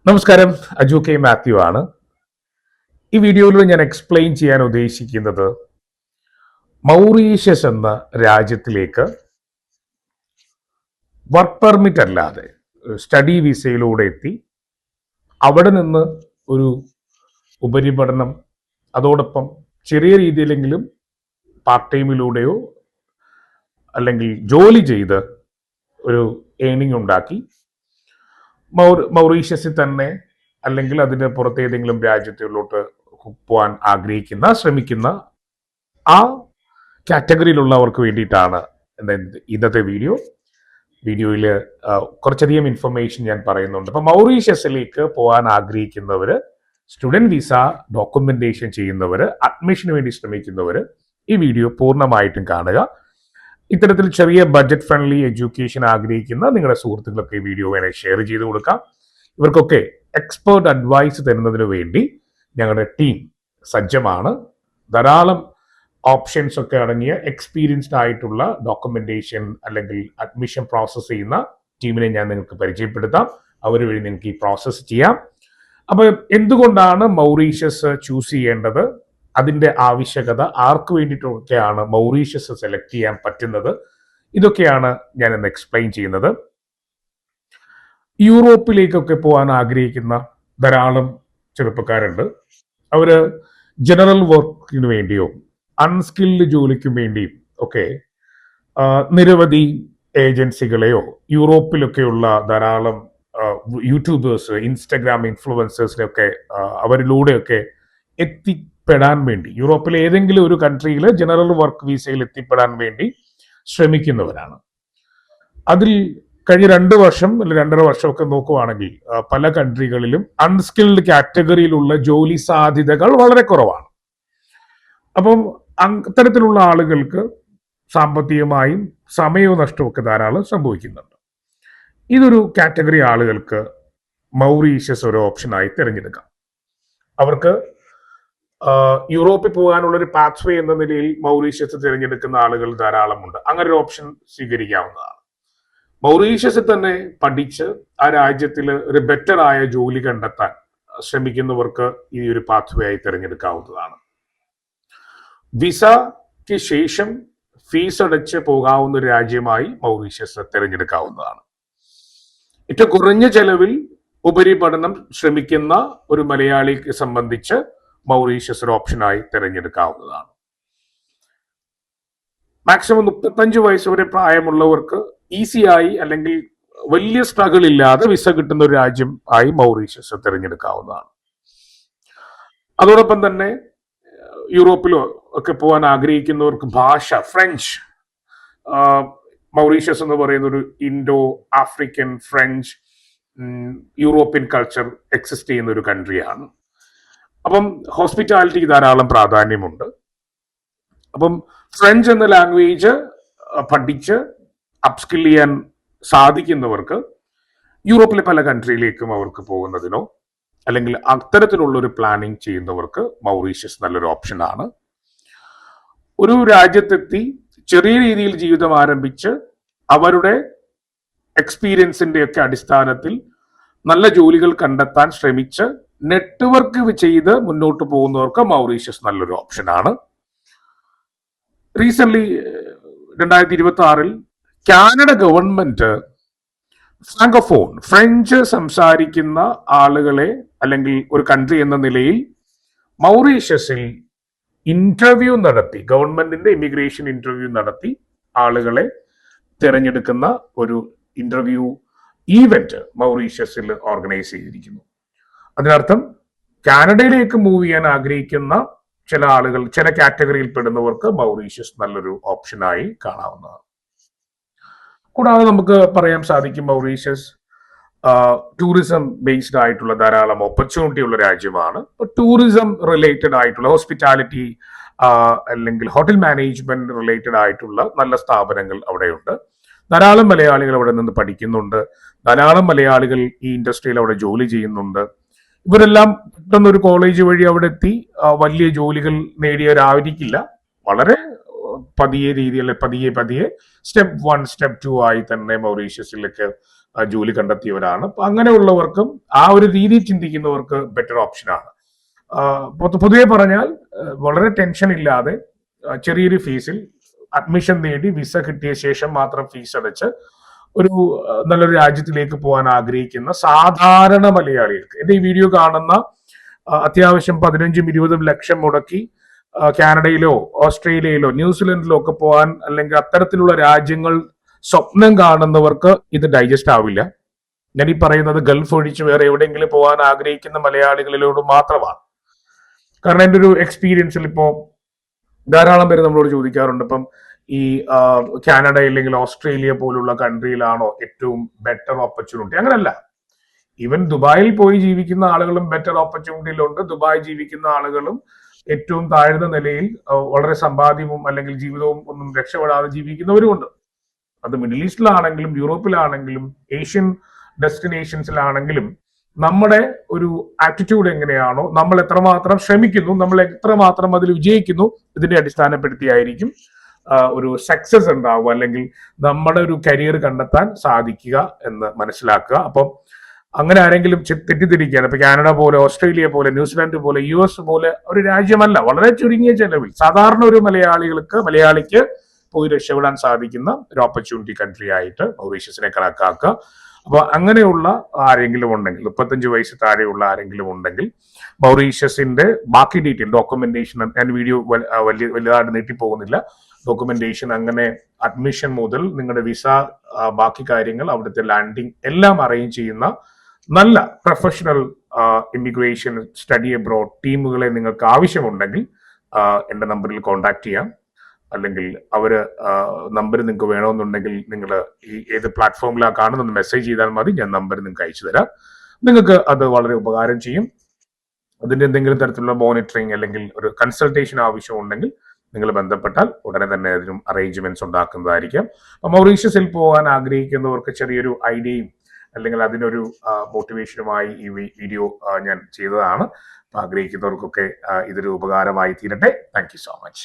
നമസ്കാരം, അജു കെ മാത്യു ആണ്. ഈ വീഡിയോയിൽ ഞാൻ എക്സ്പ്ലെയിൻ ചെയ്യാൻ ഉദ്ദേശിക്കുന്നത് മൗറീഷ്യസ് എന്ന രാജ്യത്തിലേക്ക് വർക്ക് പെർമിറ്റ് അല്ലാതെ സ്റ്റഡി വിസയിലൂടെ എത്തി അവിടെ നിന്ന് ഒരു ഉപരിപഠനം, അതോടൊപ്പം ചെറിയ രീതിയിലെങ്കിലും പാർട്ട് ടൈമിലൂടെയോ അല്ലെങ്കിൽ ജോലി ചെയ്ത് ഒരു ഏണിംഗ് ഉണ്ടാക്കി മൗറീഷ്യസിൽ തന്നെ അല്ലെങ്കിൽ അതിന് പുറത്തേതെങ്കിലും രാജ്യത്തിലോട്ട് പോകാൻ ശ്രമിക്കുന്ന ആ കാറ്റഗറിയിലുള്ളവർക്ക് വേണ്ടിയിട്ടാണ് ഇന്നത്തെ വീഡിയോയിൽ കുറച്ചധികം ഇൻഫർമേഷൻ ഞാൻ പറയുന്നുണ്ട്. അപ്പൊ മൗറീഷ്യസിലേക്ക് പോകാൻ ആഗ്രഹിക്കുന്നവര്, സ്റ്റുഡന്റ് വിസ ഡോക്യുമെന്റേഷൻ ചെയ്യുന്നവര്, അഡ്മിഷന് വേണ്ടി ശ്രമിക്കുന്നവര് ഈ വീഡിയോ പൂർണ്ണമായിട്ടും കാണുക. ഇത്തരത്തിൽ ചെറിയ ബഡ്ജറ്റ് ഫ്രണ്ട്ലി എഡ്യൂക്കേഷൻ ആഗ്രഹിക്കുന്ന നിങ്ങളുടെ സുഹൃത്തുക്കളൊക്കെ ഈ വീഡിയോ വേണേൽ ഷെയർ ചെയ്ത് കൊടുക്കാം. ഇവർക്കൊക്കെ എക്സ്പേർട്ട് അഡ്വൈസ് തരുന്നതിന് വേണ്ടി ഞങ്ങളുടെ ടീം സജ്ജമാണ്. ധാരാളം ഓപ്ഷൻസ് ഒക്കെ അടങ്ങിയ എക്സ്പീരിയൻസ്ഡ് ആയിട്ടുള്ള ഡോക്യുമെന്റേഷൻ അല്ലെങ്കിൽ അഡ്മിഷൻ പ്രോസസ്സ് ചെയ്യുന്ന ടീമിനെ ഞാൻ നിങ്ങൾക്ക് പരിചയപ്പെടുത്താം. അവർ വഴി നിങ്ങൾക്ക് ഈ പ്രോസസ്സ് ചെയ്യാം. അപ്പൊ എന്തുകൊണ്ടാണ് മൗറീഷ്യസ് ചൂസ് ചെയ്യേണ്ടത്, അതിന്റെ ആവശ്യകത, ആർക്ക് വേണ്ടിയിട്ടൊക്കെയാണ് മൗറീഷ്യസ് സെലക്ട് ചെയ്യാൻ പറ്റുന്നത്, ഇതൊക്കെയാണ് ഞാൻ ഇന്ന് എക്സ്പ്ലെയിൻ ചെയ്യുന്നത്. യൂറോപ്പിലേക്കൊക്കെ പോകാൻ ആഗ്രഹിക്കുന്ന ധാരാളം ചെറുപ്പക്കാരുണ്ട്. അവര് ജനറൽ വർക്കിന് വേണ്ടിയോ അൺസ്കിൽഡ് ജോലിക്കും വേണ്ടിയും ഒക്കെ നിരവധി ഏജൻസികളെയോ യൂറോപ്പിലൊക്കെയുള്ള ധാരാളം യൂട്യൂബേഴ്സ്, ഇൻസ്റ്റഗ്രാം ഇൻഫ്ലുവൻസേഴ്സിനെയൊക്കെ അവരിലൂടെയൊക്കെ എത്തിപ്പെടാൻ വേണ്ടി യൂറോപ്പിലെ ഏതെങ്കിലും ഒരു കൺട്രിയിൽ ജനറൽ വർക്ക് വിസയിൽ എത്തിപ്പെടാൻ വേണ്ടി ശ്രമിക്കുന്നവരാണ്. അതിൽ കഴിഞ്ഞ 2 വർഷം അല്ലെങ്കിൽ 2.5 വർഷമൊക്കെ നോക്കുവാണെങ്കിൽ പല കൺട്രികളിലും അൺസ്കിൽഡ് കാറ്റഗറിയിലുള്ള ജോലി സാധ്യതകൾ വളരെ കുറവാണ്. അപ്പം അത്തരത്തിലുള്ള ആളുകൾക്ക് സാമ്പത്തികമായും സമയവും നഷ്ടമൊക്കെ ധാരാളം സംഭവിക്കുന്നുണ്ട്. ഇതൊരു കാറ്റഗറി ആളുകൾക്ക് മൗറീഷ്യസ് ഒരു ഓപ്ഷനായി തിരഞ്ഞെടുക്കാം. അവർക്ക് യൂറോപ്പിൽ പോകാനുള്ള ഒരു പാത്വേ എന്ന നിലയിൽ മൗറീഷ്യസ് തിരഞ്ഞെടുക്കുന്ന ആളുകൾ ധാരാളമുണ്ട്. അങ്ങനെ ഒരു ഓപ്ഷൻ സ്വീകരിക്കാവുന്നതാണ്. മൗറീഷ്യസിൽ തന്നെ പഠിച്ച് ആ രാജ്യത്തിൽ ഒരു ബെറ്റർ ആയ ജോലി കണ്ടെത്താൻ ശ്രമിക്കുന്നവർക്ക് ഈ ഒരു പാത്വേ ആയി തിരഞ്ഞെടുക്കാവുന്നതാണ്. വിസയ്ക്ക് ശേഷം ഫീസ് അടച്ച് പോകാവുന്ന ഒരു രാജ്യമായി മൗറീഷ്യസ് തിരഞ്ഞെടുക്കാവുന്നതാണ്. ഏറ്റവും കുറഞ്ഞ ചെലവിൽ ഉപരിപഠനം ശ്രമിക്കുന്ന ഒരു മലയാളിക്ക് സംബന്ധിച്ച് മൗറീഷ്യസ് ഒരു ഓപ്ഷനായി തിരഞ്ഞെടുക്കാവുന്നതാണ്. മാക്സിമം 35 വയസ്സ് വരെ പ്രായമുള്ളവർക്ക് ഈസിയായി അല്ലെങ്കിൽ വലിയ സ്ട്രഗിൾ ഇല്ലാതെ വിസ കിട്ടുന്ന ഒരു രാജ്യം ആയി മൗറീഷ്യസ് തിരഞ്ഞെടുക്കാവുന്നതാണ്. അതോടൊപ്പം തന്നെ യൂറോപ്പിലോ ഒക്കെ പോകാൻ ആഗ്രഹിക്കുന്നവർക്ക് ഭാഷ, ഫ്രഞ്ച്, മൗറീഷ്യസ് എന്ന് പറയുന്ന ഒരു Indo African French European culture exist ചെയ്യുന്ന ഒരു കൺട്രിയാണ്. അപ്പം ഹോസ്പിറ്റാലിറ്റിക്ക് ധാരാളം പ്രാധാന്യമുണ്ട്. അപ്പം ഫ്രഞ്ച് എന്ന ലാംഗ്വേജ് പഠിച്ച് അപ്സ്കിൽ ചെയ്യാൻ സാധിക്കുന്നവർക്ക് യൂറോപ്പിലെ പല കൺട്രിയിലേക്കും അവർക്ക് പോകുന്നതിനോ അല്ലെങ്കിൽ അത്തരത്തിലുള്ള ഒരു പ്ലാനിങ് ചെയ്യുന്നവർക്ക് മൗറീഷ്യസ് നല്ലൊരു ഓപ്ഷനാണ്. ഒരു രാജ്യത്തെത്തി ചെറിയ രീതിയിൽ ജീവിതം ആരംഭിച്ച് അവരുടെ എക്സ്പീരിയൻസിന്റെ ഒക്കെ അടിസ്ഥാനത്തിൽ നല്ല ജോലികൾ കണ്ടെത്താൻ ശ്രമിച്ച് നെറ്റ്വർക്ക് ചെയ്ത് മുന്നോട്ട് പോകുന്നവർക്ക് മൗറീഷ്യസ് നല്ലൊരു ഓപ്ഷനാണ്. Recent 2026 Canada government Francophone, French സംസാരിക്കുന്ന ആളുകളെ അല്ലെങ്കിൽ ഒരു കൺട്രി എന്ന നിലയിൽ മൗറീഷ്യസിൽ ഇന്റർവ്യൂ നടത്തി, ഗവൺമെന്റിന്റെ ഇമിഗ്രേഷൻ ഇന്റർവ്യൂ നടത്തി ആളുകളെ തിരഞ്ഞെടുക്കുന്ന ഒരു ഇന്റർവ്യൂ ഈവന്റ് മൗറീഷ്യസിൽ ഓർഗനൈസ് ചെയ്തിരിക്കുന്നു. അതിനർത്ഥം കാനഡയിലേക്ക് മൂവ് ചെയ്യാൻ ആഗ്രഹിക്കുന്ന ചില ആളുകൾ, ചില കാറ്റഗറിയിൽ പെടുന്നവർക്ക് മൗറീഷ്യസ് നല്ലൊരു ഓപ്ഷനായി കാണാവുന്നതാണ്. കൂടാതെ നമുക്ക് പറയാൻ സാധിക്കും മൗറീഷ്യസ് ടൂറിസം ബേസ്ഡ് ആയിട്ടുള്ള ധാരാളം ഓപ്പർച്യൂണിറ്റി ഉള്ള രാജ്യമാണ്. ടൂറിസം റിലേറ്റഡ് ആയിട്ടുള്ള ഹോസ്പിറ്റാലിറ്റി അല്ലെങ്കിൽ ഹോട്ടൽ മാനേജ്മെന്റ് റിലേറ്റഡ് ആയിട്ടുള്ള നല്ല സ്ഥാപനങ്ങൾ അവിടെയുണ്ട്. ധാരാളം മലയാളികൾ അവിടെ നിന്ന് പഠിക്കുന്നുണ്ട്. ധാരാളം മലയാളികൾ ഈ ഇൻഡസ്ട്രിയിൽ അവിടെ ജോലി ചെയ്യുന്നുണ്ട്. ഇവരെല്ലാം പെട്ടെന്നൊരു കോളേജ് വഴി അവിടെ എത്തി വലിയ ജോലികൾ നേടിയവരായിരിക്കില്ല. വളരെ പതിയെ സ്റ്റെപ്പ് 1 സ്റ്റെപ്പ് 2 ആയി തന്നെ മൗറീഷ്യസിലേക്ക് ജോലി കണ്ടെത്തിയവരാണ്. അപ്പൊ അങ്ങനെയുള്ളവർക്കും ആ ഒരു രീതി ചിന്തിക്കുന്നവർക്ക് ബെറ്റർ ഓപ്ഷനാണ്. പൊതുവെ പറഞ്ഞാൽ വളരെ ടെൻഷൻ ഇല്ലാതെ ചെറിയൊരു ഫീസിൽ അഡ്മിഷൻ നേടി വിസ കിട്ടിയ ശേഷം മാത്രം ഫീസ് അടച്ച് ഒരു നല്ലൊരു രാജ്യത്തിലേക്ക് പോകാൻ ആഗ്രഹിക്കുന്ന സാധാരണ മലയാളികൾക്ക്, എന്റെ ഈ വീഡിയോ കാണുന്ന അത്യാവശ്യം 15-20 ലക്ഷം മുടക്കി കാനഡയിലോ ഓസ്ട്രേലിയയിലോ ന്യൂസിലൻഡിലോ ഒക്കെ പോകാൻ അല്ലെങ്കിൽ അത്തരത്തിലുള്ള രാജ്യങ്ങൾ സ്വപ്നം കാണുന്നവർക്ക് ഇത് ഡൈജസ്റ്റ് ആവില്ല. ഞാൻ ഈ പറയുന്നത് ഗൾഫ് ഒഴിച്ച് വേറെ എവിടെയെങ്കിലും പോകാൻ ആഗ്രഹിക്കുന്ന മലയാളികളിലോട് മാത്രമാണ്. കാരണം എൻ്റെ ഒരു എക്സ്പീരിയൻസിൽ ഇപ്പോ ധാരാളം പേര് നമ്മളോട് ചോദിക്കാറുണ്ട്, ഇപ്പം ഈ കാനഡ അല്ലെങ്കിൽ ഓസ്ട്രേലിയ പോലുള്ള കൺട്രിയിലാണോ ഏറ്റവും ബെറ്റർ ഓപ്പർച്യൂണിറ്റി? അങ്ങനല്ല. ഈവൻ ദുബായിൽ പോയി ജീവിക്കുന്ന ആളുകളും ബെറ്റർ ഓപ്പർച്യൂണിറ്റിയിലുണ്ട്. ദുബായ് ജീവിക്കുന്ന ആളുകളും ഏറ്റവും താഴ്ന്ന നിലയിൽ വളരെ സമ്പാദ്യവും അല്ലെങ്കിൽ ജീവിതവും ഒന്നും രക്ഷപ്പെടാതെ ജീവിക്കുന്നവരുമുണ്ട്. അത് മിഡിൽ ഈസ്റ്റിലാണെങ്കിലും യൂറോപ്പിലാണെങ്കിലും ഏഷ്യൻ ഡെസ്റ്റിനേഷൻസിലാണെങ്കിലും നമ്മുടെ ഒരു ആറ്റിറ്റ്യൂഡ് എങ്ങനെയാണോ, നമ്മൾ എത്രമാത്രം ശ്രമിക്കുന്നു, നമ്മൾ എത്രമാത്രം അതിൽ വിജയിക്കുന്നു, ഇതിനെ അടിസ്ഥാനപ്പെടുത്തിയായിരിക്കും ഒരു സക്സസ് ഉണ്ടാവുക അല്ലെങ്കിൽ നമ്മുടെ ഒരു കരിയർ കണ്ടെത്താൻ സാധിക്കുക എന്ന് മനസ്സിലാക്കുക. അപ്പം അങ്ങനെ ആരെങ്കിലും തെറ്റിദ്ധരിക്കുകയാണ്. ഇപ്പൊ കാനഡ പോലെ, ഓസ്ട്രേലിയ പോലെ, ന്യൂസിലാൻഡ് പോലെ, US പോലെ ഒരു രാജ്യമല്ല. വളരെ ചുരുങ്ങിയ ചെലവിൽ സാധാരണ ഒരു മലയാളിക്ക് പോയി രക്ഷപ്പെടാൻ സാധിക്കുന്ന ഒരു ഓപ്പർച്യൂണിറ്റി കൺട്രി ആയിട്ട് മൗറീഷ്യസിനെ കണക്കാക്കുക. അപ്പൊ അങ്ങനെയുള്ള ആരെങ്കിലും ഉണ്ടെങ്കിൽ, 35 വയസ്സ് താഴെയുള്ള ആരെങ്കിലും ഉണ്ടെങ്കിൽ മൗറീഷ്യസിന്റെ ബാക്കി ഡീറ്റെയിൽ ഡോക്യുമെന്റേഷൻ, ഞാൻ വീഡിയോ വലുതായിട്ട് നീട്ടിപ്പോകുന്നില്ല. ഡോക്യുമെന്റേഷൻ, അങ്ങനെ അഡ്മിഷൻ മുതൽ നിങ്ങളുടെ വിസ, ബാക്കി കാര്യങ്ങൾ, അവിടുത്തെ ലാൻഡിങ് എല്ലാം അറേഞ്ച് ചെയ്യുന്ന നല്ല പ്രൊഫഷണൽ ഇമിഗ്രേഷൻ സ്റ്റഡി അബ്രോഡ് ടീമുകളെ നിങ്ങൾക്ക് ആവശ്യമുണ്ടെങ്കിൽ എൻ്റെ നമ്പറിൽ കോൺടാക്ട് ചെയ്യാം. അല്ലെങ്കിൽ നമ്പർ നിങ്ങൾക്ക് വേണമെന്നുണ്ടെങ്കിൽ നിങ്ങൾ ഈ ഏത് പ്ലാറ്റ്ഫോമിലാണ് കാണുന്നത് മെസ്സേജ് ചെയ്താൽ മതി, ഞാൻ നമ്പർ നിങ്ങൾക്ക് അയച്ചു തരാം. നിങ്ങൾക്ക് അത് വളരെ ഉപകാരം ചെയ്യും. അതിന്റെ എന്തെങ്കിലും തരത്തിലുള്ള മോണിറ്ററിങ് അല്ലെങ്കിൽ ഒരു കൺസൾട്ടേഷൻ ആവശ്യമുണ്ടെങ്കിൽ നിങ്ങൾ ബന്ധപ്പെട്ടാൽ ഉടനെ തന്നെ അതിനും അറേഞ്ച്മെന്റ്സ് ഉണ്ടാക്കുന്നതായിരിക്കും. മൗറീഷ്യസിൽ പോകാൻ ആഗ്രഹിക്കുന്നവർക്ക് ചെറിയൊരു ഐഡിയയും അല്ലെങ്കിൽ അതിനൊരു മോട്ടിവേഷനുമായി ഈ വീഡിയോ ഞാൻ ചെയ്തതാണ്. ആഗ്രഹിക്കുന്നവർക്കൊക്കെ ഇതൊരു ഉപകാരമായി തീരട്ടെ. Thank you so much.